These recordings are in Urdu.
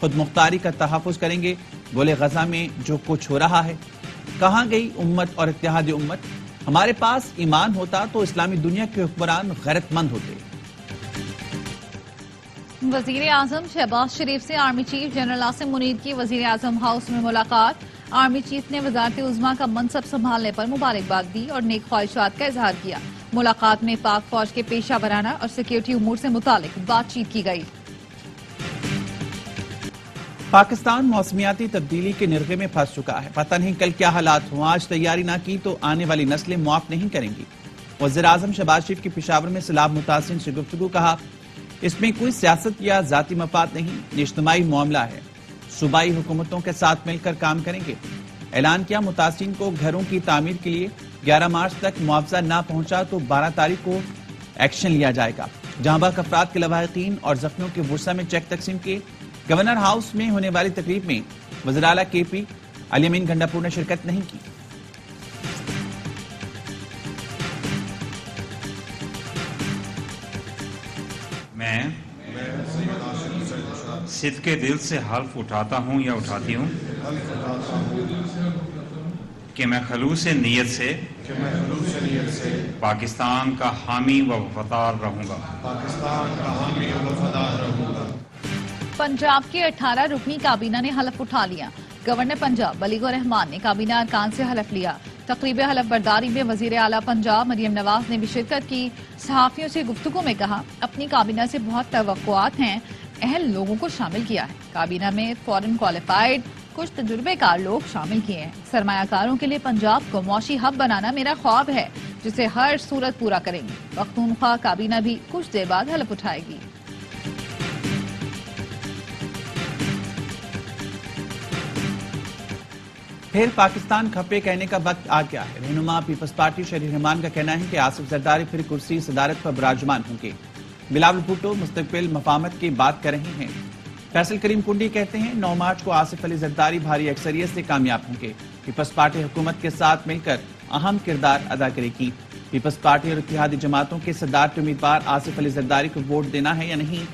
خود مختاری کا تحفظ کریں گے. بولے غزہ میں جو کچھ ہو رہا ہے. کہاں گئی امت اور اتحاد امت؟ ہمارے پاس ایمان ہوتا تو اسلامی دنیا کے حکمران غیرت مند ہوتے. وزیر اعظم شہباز شریف سے army chief general Asim Munir کی وزیر اعظم ہاؤس میں ملاقات. آرمی چیف نے وزارت عظمیٰ کا منصب سنبھالنے پر مبارکباد دی اور نیک خواہشات کا اظہار کیا. ملاقات میں پاک فوج کے پیشہ ورانہ اور سیکیورٹی امور سے متعلق بات چیت کی گئی. پاکستان موسمیاتی تبدیلی کے نرغے میں پھنس چکا ہے. پتہ نہیں کل کیا حالات ہوں. آج تیاری نہ کی تو آنے والی نسلیں معاف نہیں کریں گی. وزیر اعظم شہباز شریف کی پشاور میں سیلاب متاثرین سے گفتگو. کہا اس میں کوئی سیاست یا ذاتی مفاد نہیں، یہ اجتماعی معاملہ ہے. صوبائی حکومتوں کے ساتھ مل کر کام کریں گے. اعلان کیا متاثرین کو گھروں کی تعمیر کے لیے 11 مارچ تک معاوضہ نہ پہنچا تو 12 تاریخ کو ایکشن لیا جائے گا. جہاں بحق افراد کے لواحقین اور زخمیوں کے ورثہ میں چیک تقسیم کیے. گورنر ہاؤس میں ہونے والی تقریب میں وزیر اعلیٰ کے پی علی امین گنڈاپور نے شرکت نہیں کی. میں صدقے دل سے حلف اٹھاتا ہوں یا اٹھاتی ہوں کہ میں خلوص نیت سے پاکستان کا حامی و وفادار رہوں گا. پنجاب کی 18 رکنی کابینہ نے حلف اٹھا لیا. گورنر پنجاب بلیغ الرحمان نے کابینہ ارکان سے حلف لیا. تقریب حلف برداری میں وزیر اعلیٰ پنجاب مریم نواز نے بھی شرکت کی. صحافیوں سے گفتگو میں کہا اپنی کابینہ سے بہت توقعات ہیں، اہل لوگوں کو شامل کیا ہے. کابینہ میں فورن کوالیفائڈ کچھ تجربے کار لوگ شامل کیے ہیں. سرمایہ کاروں کے لیے پنجاب کو معاشی ہب بنانا میرا خواب ہے جسے ہر صورت پورا کریں گے. پختونخوا کابینہ بھی کچھ دیر بعد حلف اٹھائے گی. پھر پاکستان کھپے کہنے کا وقت آ گیا ہے. رہنما پیپلز پارٹی شہری رحمان کا کہنا ہے کہ آصف زرداری پھر کرسی صدارت پر براجمان ہوں گے. بلاول بھٹو مستقبل مفاہمت کی بات کر رہے ہیں. فیصل کریم کنڈی کہتے ہیں 9 مارچ کو آصف علی زرداری بھاری اکثریت سے کامیاب ہوں گے. پیپلز پارٹی حکومت کے ساتھ مل کر اہم کردار ادا کرے گی. پیپلز پارٹی اور اتحادی جماعتوں کے صدارتی امیدوار آصف علی زرداری کو ووٹ دینا ہے یا نہیں،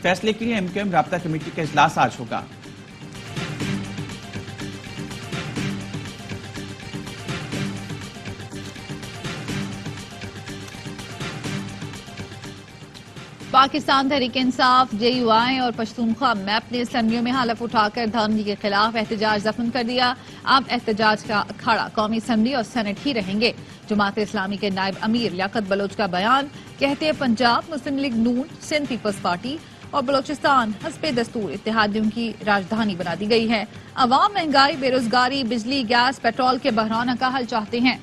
فیصلے کے لیے MQM رابطہ کمیٹی کا اجلاس آج ہوگا. پاکستان تحریک انصاف، JUI اور پشتونخوا میپ نے اسمبلیوں میں حلف اٹھا کر دھاندلی کے خلاف احتجاج ضخم کر دیا. اب احتجاج کا اکھاڑا قومی اسمبلی اور سینٹ ہی رہیں گے. جماعت اسلامی کے نائب امیر لیاقت بلوچ کا بیان. کہتے ہیں پنجاب مسلم لیگ نون، سندھ پیپلز پارٹی اور بلوچستان حسب دستور اتحادیوں کی راجدھانی بنا دی گئی ہے. عوام مہنگائی، بے روزگاری، بجلی، گیس، پیٹرول کے بحران کا حل چاہتے ہیں.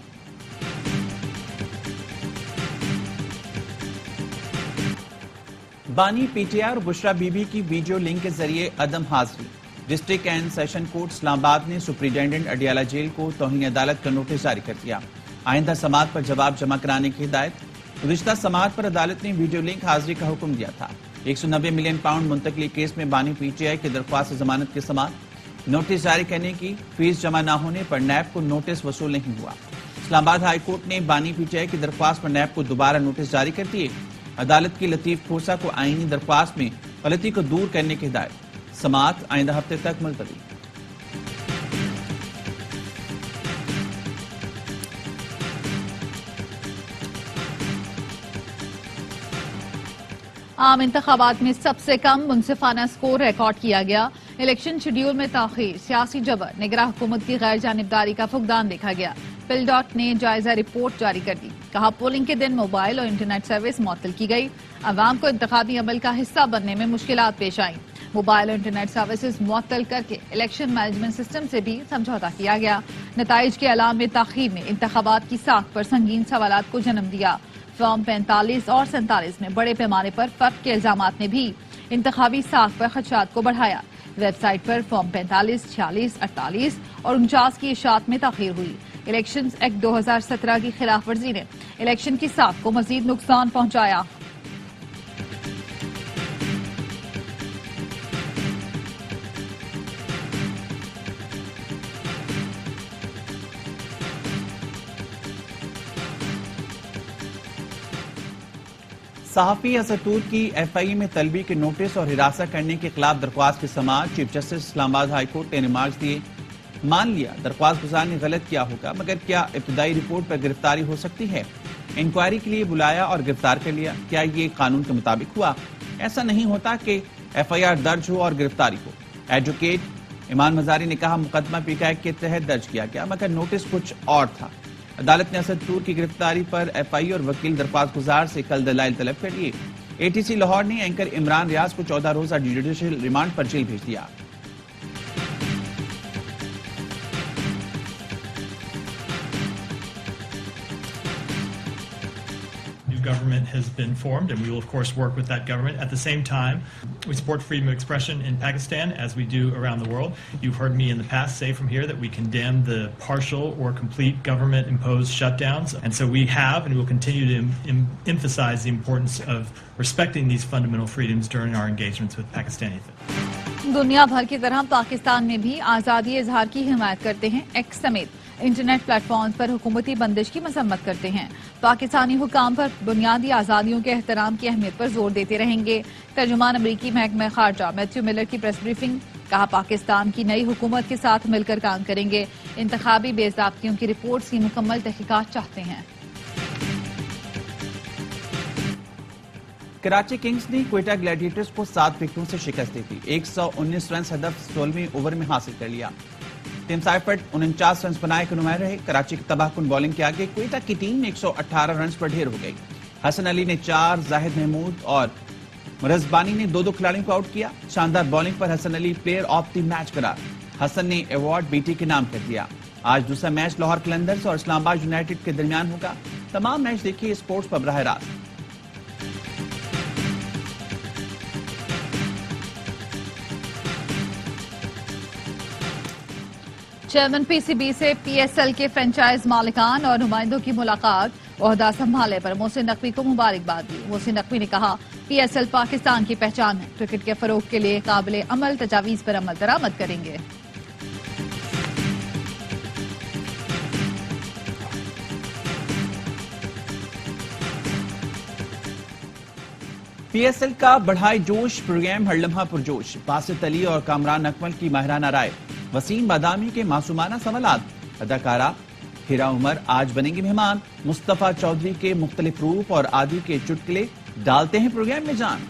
بانی PTI اور بشرا بی بی کی ویڈیو لنک کے ذریعے عدم حاضری. ڈسٹرکٹ اینڈ سیشن کورٹ اسلام آباد نے سپرنٹینڈنٹ اڈیالہ جیل کو توہین عدالت کا نوٹس جاری کر دیا. آئندہ سماعت پر جواب جمع کرانے کی ہدایت. گزشتہ سماعت پر عدالت نے ویڈیو لنک حاضری کا حکم دیا تھا. 190 ملین پاؤنڈ منتقلی کیس میں بانی PTI کی درخواست ضمانت کی سماعت. نوٹس جاری کرنے کی فیس جمع نہ ہونے پر نیب کو نوٹس وصول نہیں ہوا. اسلام آباد ہائی کورٹ نے بانی PTI کی درخواست پر نیب کو دوبارہ نوٹس جاری کر دیے. عدالت کی لطیف کھوسا کو آئینی درخواست میں غلطی کو دور کرنے کی ہدایت. سماعت آئندہ ہفتے تک ملتوی. عام انتخابات میں سب سے کم منصفانہ سکور ریکارڈ کیا گیا. الیکشن شیڈیول میں تاخیر، سیاسی جبر، نگراں حکومت کی غیر جانبداری کا فقدان دیکھا گیا. پل ڈاٹ نے جائزہ رپورٹ جاری کر دی. کہا پولنگ کے دن موبائل اور انٹرنیٹ سروس معطل کی گئی. عوام کو انتخابی عمل کا حصہ بننے میں مشکلات پیش آئیں. موبائل اور انٹرنیٹ سروسز معطل کر کے الیکشن مینجمنٹ سسٹم سے بھی سمجھوتہ کیا گیا. نتائج کے اعلان میں تاخیر نے انتخابات کی ساکھ پر سنگین سوالات کو جنم دیا. فارم 45 اور 47 میں بڑے پیمانے پر فرق کے الزامات نے بھی انتخابی ساکھ پر خدشات کو بڑھایا. ویب سائٹ پر فارم 45, 46, 48 اور 49 کی اشاعت میں تاخیر ہوئی. الیکشنز ایکٹ 2017 کی خلاف ورزی نے الیکشن کی ساکھ کو مزید نقصان پہنچایا. صحافی اسد طور کی ایف آئی اے میں طلبی کے نوٹس اور ہراساں کرنے کے خلاف درخواست کی سماعت چیف جسٹس اسلام آباد ہائی کورٹ نے ریمارکس دیے. مان لیا درخواست گزار نے غلط کیا ہوگا، مگر کیا ابتدائی رپورٹ پر گرفتاری ہو سکتی ہے؟ انکوائری کے لیے بلایا اور گرفتار کر لیا، کیا یہ قانون کے مطابق ہوا؟ ایسا نہیں ہوتا کہ ایف آئی آر درج ہو اور گرفتاری ہو. ایڈوکیٹ ایمان مزاری نے کہا مقدمہ پی ٹی آئی کے تحت درج کیا گیا مگر نوٹس کچھ اور تھا. عدالت نے اسد طور کی گرفتاری پر ایف آئی اور وکیل درخواست گزار سے کل دلائل طلب کر لیے. اے ٹی سی لاہور نے اینکر عمران ریاض کو 14 روزہ جوڈیشل ریمانڈ پر جیل بھیج دیا. Government has been formed, and we will of course work with that government. At the same time, we support freedom of expression in Pakistan as we do around the world. You've heard me in the past say from here that we condemn the partial or complete government imposed shutdowns, and so we have and we will continue to emphasize the importance of respecting these fundamental freedoms during our engagements with Pakistani. دنیا بھر کی طرح پاکستان میں بھی آزادی اظہار کی حمایت کرتے ہیں. ایکس سمیت انٹرنیٹ پلیٹ فارمز پر حکومتی بندش کی مذمت کرتے ہیں. پاکستانی حکام پر بنیادی آزادیوں کے احترام کی اہمیت پر زور دیتے رہیں گے. ترجمان امریکی محکمہ خارجہ میتھیو ملر کی پریس بریفنگ، کہا پاکستان کی نئی حکومت کے ساتھ مل کر کام کریں گے. انتخابی بے ضابطگیوں کی رپورٹس کی مکمل تحقیقات چاہتے ہیں. کراچی کنگز نے کوئٹہ گلیڈیٹرز کو 7 وکٹوں سے شکست دی تھی. 119 رنز ہدف 16ویں اوور میں حاصل کر لیا. ٹیم سائفرٹ 49 رنز بنائے کے نمایاں رہے. کراچی کی تباہ کن بولنگ کے آگے کوئٹہ کی ٹیم 118 رنز پر ڈھیر ہو گئی. حسن علی نے 4، زاہد محمود اور مرزبانی نے 2 کھلاڑیوں کو آؤٹ کیا. شاندار بولنگ پر Hasan Ali player of the match قرار. حسن نے ایوارڈ بی ٹی کے نام کر دیا. آج دوسرا میچ لاہور قلندرز اور اسلام آباد یونائیٹڈ کے درمیان ہوگا. تمام میچ دیکھیے اسپورٹس پر براہ راست. چیئرمین پی سی بی سے پی ایس ایل کے فرنچائز مالکان اور نمائندوں کی ملاقات. عہدہ سنبھالنے پر محسن نقوی کو مبارکباد دی. محسن نقوی نے کہا پی ایس ایل پاکستان کی پہچان ہے. کرکٹ کے فروغ کے لیے قابل عمل تجاویز پر عمل درآمد کریں گے. پی ایس ایل کا بڑھائے جوش پروگرام ہر لمحہ پرجوش. باسط علی اور کامران اکمل کی ماہرانہ رائے. وسیم بادامی کے معصومانہ سوالات. اداکارہ ہیرا عمر آج بنیں گے مہمان. مصطفیٰ چودھری کے مختلف روپ اور عادی کے چٹکلے ڈالتے ہیں پروگرام میں جان.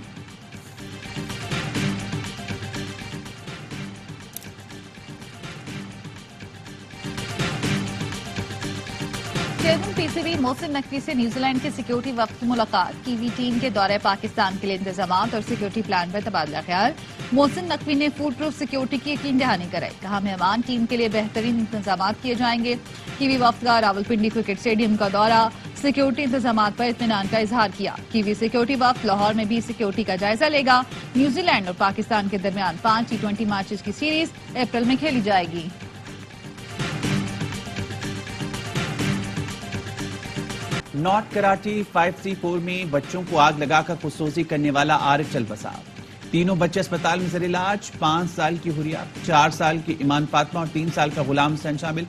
Chairman P C B Mohsin Naqvi سے نیوزی لینڈ کے سیکیورٹی وفد کی ملاقات. کی وی ٹیم کے دورہ پاکستان کے لیے انتظامات اور سیکیورٹی پلان پر تبادلہ خیال. محسن نقوی نے فوڈ پروف سیکیورٹی کی یقین دہانی کرائی. کہا مہمان ٹیم کے لیے بہترین انتظامات کیے جائیں گے. کی وی وفد کا راولپنڈی کرکٹ اسٹیڈیم کا دورہ. سیکیورٹی انتظامات پر اطمینان کا اظہار کیا. کی وی سیکیورٹی وفد لاہور میں بھی سیکیورٹی کا جائزہ لے گا. نیوزی لینڈ اور پاکستان کے درمیان 5 T20 میچز کی سیریز اپریل میں کھیلی جائے گی. نارتھ کراچی 5C4 میں بچوں کو آگ لگا کر خودسوزی کرنے والا عارف چل بسا. 3 بچے اسپتال میں زیر علاج. 5 سال کی حریہ، 4 سال کی ایمان فاطمہ اور 3 سال کا غلام حسین شامل.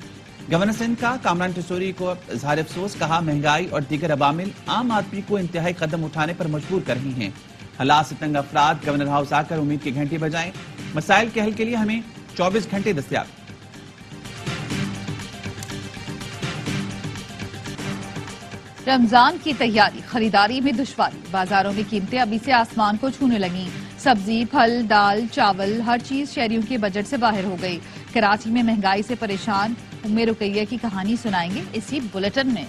گورنر سندھ کا کامران ٹسوری کو اظہار افسوس. کہا مہنگائی اور دیگر عوامل عام آدمی کو انتہائی قدم اٹھانے پر مجبور کر رہی ہیں. حالات سے تنگ افراد گورنر ہاؤس آ کر امید کے گھنٹے بجائیں. مسائل کے حل کے لیے ہمیں 24 گھنٹے دستیاب. رمضان کی تیاری، خریداری میں دشواری. بازاروں میں قیمتیں ابھی سے آسمان کو چھونے لگیں. سبزی، پھل، دال، چاول، ہر چیز شہریوں کے بجٹ سے باہر ہو گئی. کراچی میں مہنگائی سے پریشان ام رقیہ کی کہانی سنائیں گے اسی بلیٹن میں.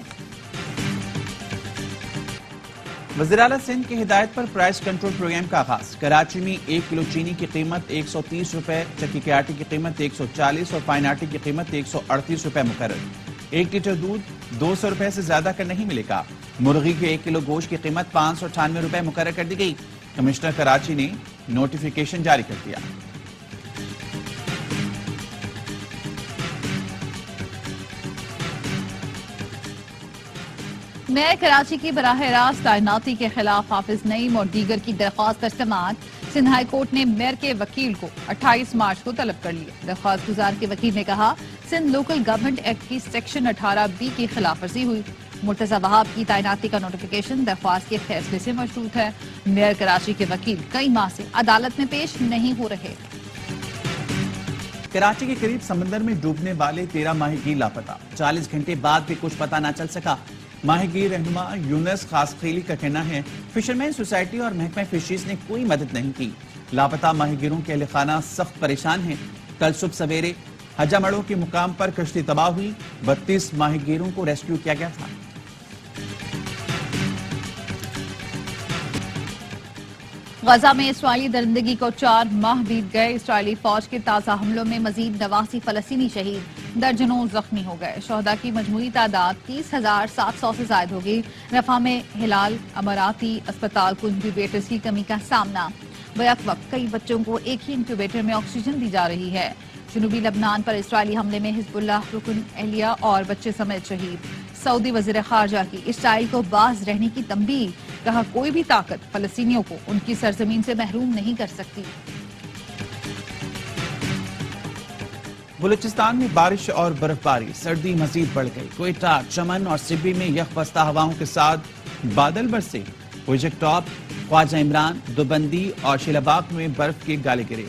وزیراعلی سندھ کی ہدایت پر پرائس کنٹرول پروگرام کا آغاز. کراچی میں 1 کلو چینی کی قیمت 130 روپے، چکی کے آٹے کی قیمت 140 اور فائن آٹے کی قیمت 138 روپے مقرر. 1 لیٹر دودھ 200 روپے سے زیادہ کا نہیں ملے گا. مرغی کے 1 کلو گوشت کی قیمت 598 روپے مقرر کر دی گئی. کمشنر کراچی نے نوٹیفیکیشن جاری کر دیا. میئر کراچی کی براہ راست تعیناتی کے خلاف حافظ نعیم اور دیگر کی درخواست پر سماعت. سندھ ہائی کورٹ نے میئر کے وکیل کو 28 مارچ کو طلب کر لیا. درخواست گزار کے وکیل نے کہا سندھ لوکل گورنمنٹ ایکٹ کی سیکشن 18B کی خلاف ورزی ہوئی. مرتضی وہاب کی تعیناتی کا نوٹیفیکیشن درخواست کے فیصلے سے مشروط ہے. میئر کراچی کے وکیل کئی ماہ سے عدالت میں پیش نہیں ہو رہے. کراچی کے قریب سمندر میں ڈوبنے والے 13 ماہی گیر لاپتہ. 40 گھنٹے بعد بھی کچھ پتہ نہ چل سکا. ماہی گیر رہنما یونس خاص خیلی کا کہنا ہے فشرمین سوسائٹی اور محکمہ فشریز نے کوئی مدد نہیں کی. لاپتہ ماہی گیروں کے اہل خانہ سخت پریشان ہیں. کل صبح سویرے حجا مڑو کے مقام پر کشتی تباہ ہوئی. 32 ماہی گیروں کو ریسکیو کیا گیا تھا. غزہ میں اسرائیلی درندگی کو 4 ماہ بیت گئے. اسرائیلی فوج کے تازہ حملوں میں مزید 89 فلسطینی شہید، درجنوں زخمی ہو گئے. شہداء کی مجموعی تعداد 30,700 سے زائد ہوگی. رفح میں ہلال اماراتی اسپتال کو انکیوبیٹرز کی کمی کا سامنا. بیک وقت کئی بچوں کو ایک ہی انکیوبیٹر میں آکسیجن دی جا رہی ہے. جنوبی لبنان پر اسرائیلی حملے میں حزب اللہ رکن اہلیہ اور بچے سمیت شہید. سعودی وزیر خارجہ کی اسرائیل کو باز رہنے کی تنبیہ. کہا کوئی بھی طاقت فلسطینیوں کو ان کی سرزمین سے محروم نہیں کر سکتی. بلوچستان میں بارش اور برف باری، سردی مزید بڑھ گئی. کوئٹہ، چمن اور سبی میں یخ بستہ ہواؤں کے ساتھ بادل برسے. پروجیکٹ ٹاپ، خواجہ عمران، دوبندی اور شیلاباغ میں برف کے گالے گرے.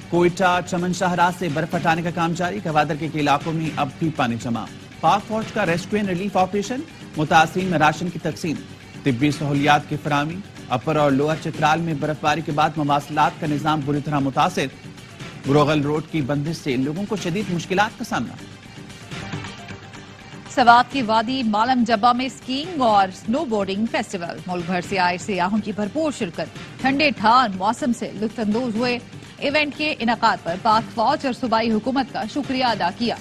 کوئٹہ، چمن شاہراہ سے برف ہٹانے کا کام جاری. کوادر کے علاقوں میں اب بھی پانی جمع. پاک فوج کا ریسکیو اینڈ ریلیف آپریشن. متاثرین میں راشن کی تقسیم، طبی سہولیات کی فراہمی. اپر اور لوئر چترال میں برف باری کے بعد مواصلات کا نظام بری طرح متاثر. گروغل روڈ کی بندش سے لوگوں کو شدید مشکلات کا سامنا. سوات کی وادی مالم جبہ میں اسکیئنگ اور سنو بورڈنگ فیسٹیول. ملک بھر سے آئے سیاحوں کی بھرپور شرکت. ٹھنڈے ٹھار موسم سے لطف اندوز ہوئے. ایونٹ کے انعقاد پر پاک فوج اور صوبائی حکومت کا شکریہ ادا کیا.